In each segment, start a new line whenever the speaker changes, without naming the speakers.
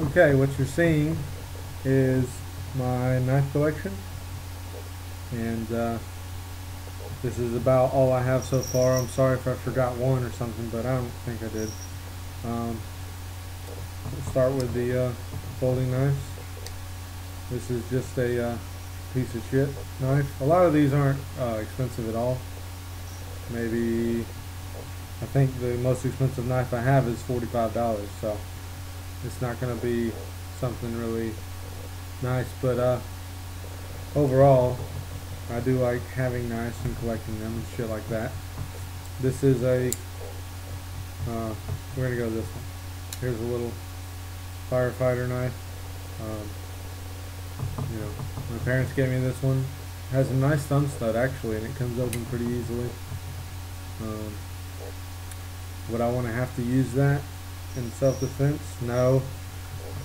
Okay, what you're seeing is my knife collection, and this is about all I have so far. I'm sorry if I forgot one or something, but I don't think I did. We'll start with the folding knives. This is just a piece of shit knife. A lot of these aren't expensive at all. Maybe, I think the most expensive knife I have is $45, so it's not going to be something really nice, but overall I do like having knives and collecting them and shit like that. This is a we're gonna go this one. Here's a little firefighter knife. You know, my parents gave me this one. It has a nice thumb stud actually, and it comes open pretty easily. Would I want to have to use that in self-defense? No,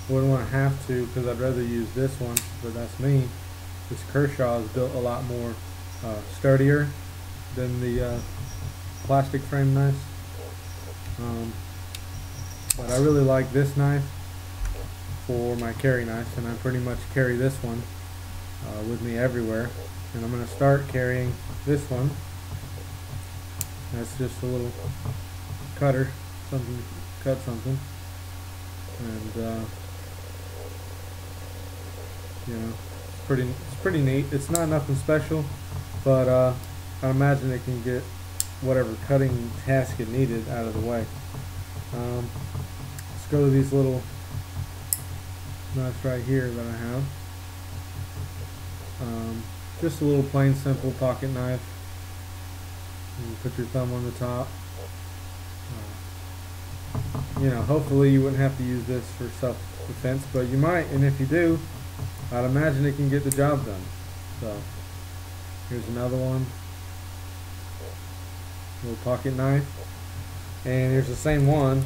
wouldn't want to have to, because I'd rather use this one, but that's me. This Kershaw is built a lot more sturdier than the plastic frame knives. But I really like this knife for my carry knife, and I pretty much carry this one with me everywhere. And I'm going to start carrying this one. That's just a little cutter, something to cut something, and you know, it's pretty neat. It's not nothing special, but I imagine it can get whatever cutting task it needed out of the way. Let's go to these little knives right here that I have. Just a little plain simple pocket knife. You put your thumb on the top. You know, hopefully you wouldn't have to use this for self-defense, but you might, and if you do, I'd imagine it can get the job done. So here's another one, little pocket knife, and here's the same one,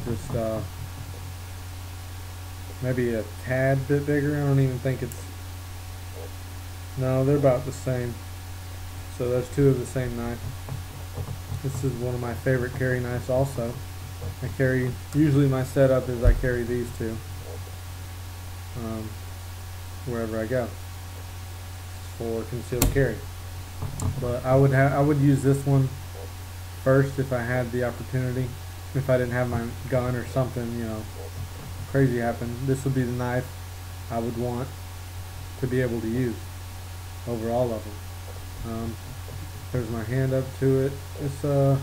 just maybe a tad bit bigger. I don't even think it's, no, they're about the same. So there's two of the same knife. This is one of my favorite carry knives also. I carry, usually my setup is I carry these two wherever I go for concealed carry. But I would use this one first if I had the opportunity. If I didn't have my gun or something, you know, crazy happened, this would be the knife I would want to be able to use over all of them. There's my hand up to it. It's a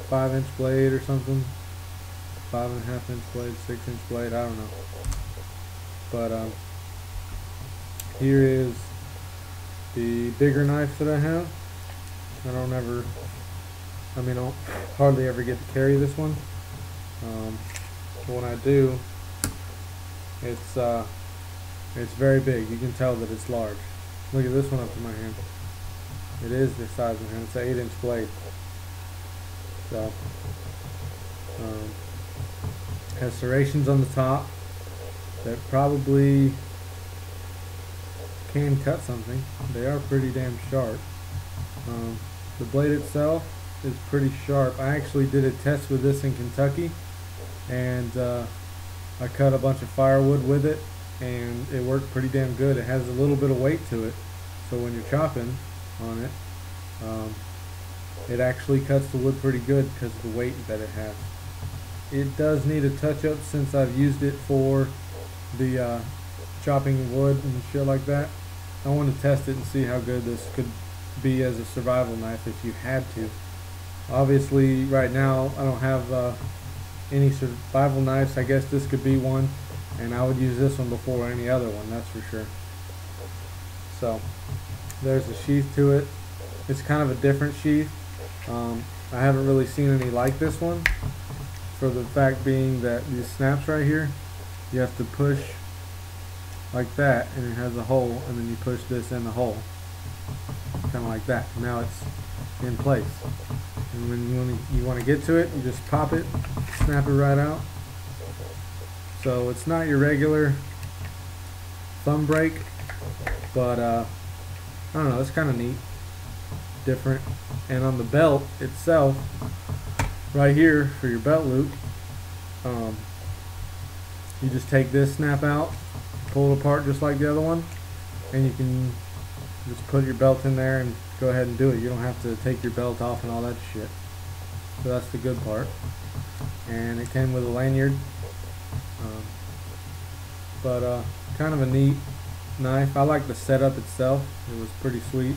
5-inch blade or something, 5.5-inch blade, 6-inch blade, I don't know. But here is the bigger knife that I have. I don't hardly ever get to carry this one. But when I do, it's very big. You can tell that it's large. Look at this one up to my hand. It is this size of my hand. It's an 8-inch blade. So has serrations on the top that probably can cut something. They are pretty damn sharp. The blade itself is pretty sharp. I actually did a test with this in Kentucky, and I cut a bunch of firewood with it, and it worked pretty damn good. It has a little bit of weight to it, so when you're chopping on it, it actually cuts the wood pretty good because of the weight that it has. It does need a touch-up since I've used it for the chopping wood and shit like that. I want to test it and see how good this could be as a survival knife if you had to. Obviously right now I don't have any survival knives. I guess this could be one, and I would use this one before any other one, that's for sure. So there's the sheath to it. It's kind of a different sheath. I haven't really seen any like this one, for the fact being that these snaps right here, you have to push like that, and it has a hole, and then you push this in the hole, kind of like that. Now it's in place, and when you want to get to it, you just pop it, snap it right out. So it's not your regular thumb break, but I don't know, it's kind of neat, different. And on the belt itself, right here for your belt loop, you just take this snap out, pull it apart just like the other one, and you can just put your belt in there and go ahead and do it. You don't have to take your belt off and all that shit. So that's the good part. And it came with a lanyard. Kind of a neat knife. I like the setup itself. It was pretty sweet.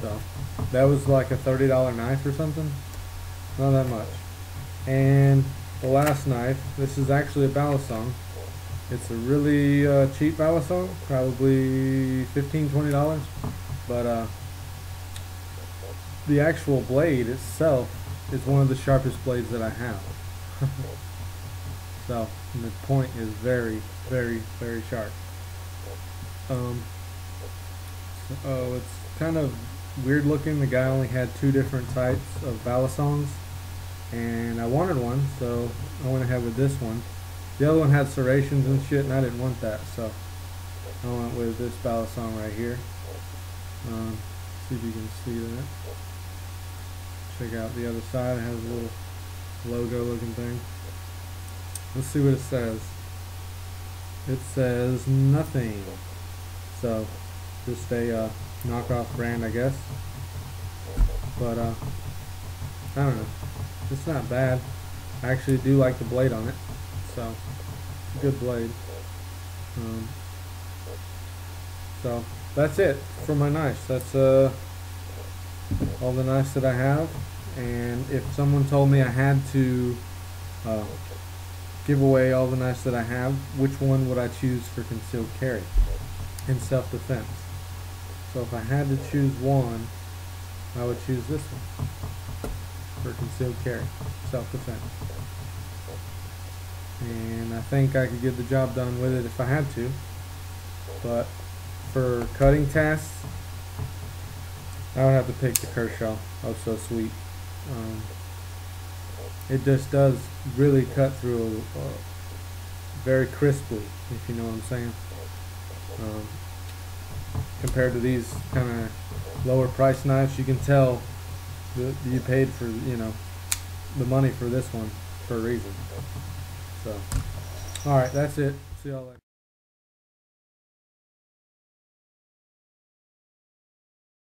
So that was like a $30 knife or something. Not that much. And the last knife, this is actually a balisong. It's a really cheap balisong, probably $15–20. But the actual blade itself is one of the sharpest blades that I have. So, and the point is very, very, very sharp. It's kind of weird looking. The guy only had 2 different types of balisongs, and I wanted one, so I went ahead with this one. The other one had serrations and shit, and I didn't want that, so I went with this balisong right here. See if you can see that. Check out the other side. It has a little logo looking thing. Let's see what it says. It says nothing. So just a knockoff brand, I guess. But I don't know. It's not bad. I actually do like the blade on it. So it's a good blade. So that's it for my knives. That's all the knives that I have. And if someone told me I had to give away all the knives that I have, which one would I choose for concealed carry in self-defense? So if I had to choose one, I would choose this one for concealed carry, self-defense. And I think I could get the job done with it if I had to. But for cutting tasks, I would have to pick the Kershaw. Oh, so sweet. It just does really cut through very crisply, if you know what I'm saying. Compared to these kind of lower price knives, you can tell that you paid for, you know, the money for this one for a reason. So, alright, that's it. See y'all later.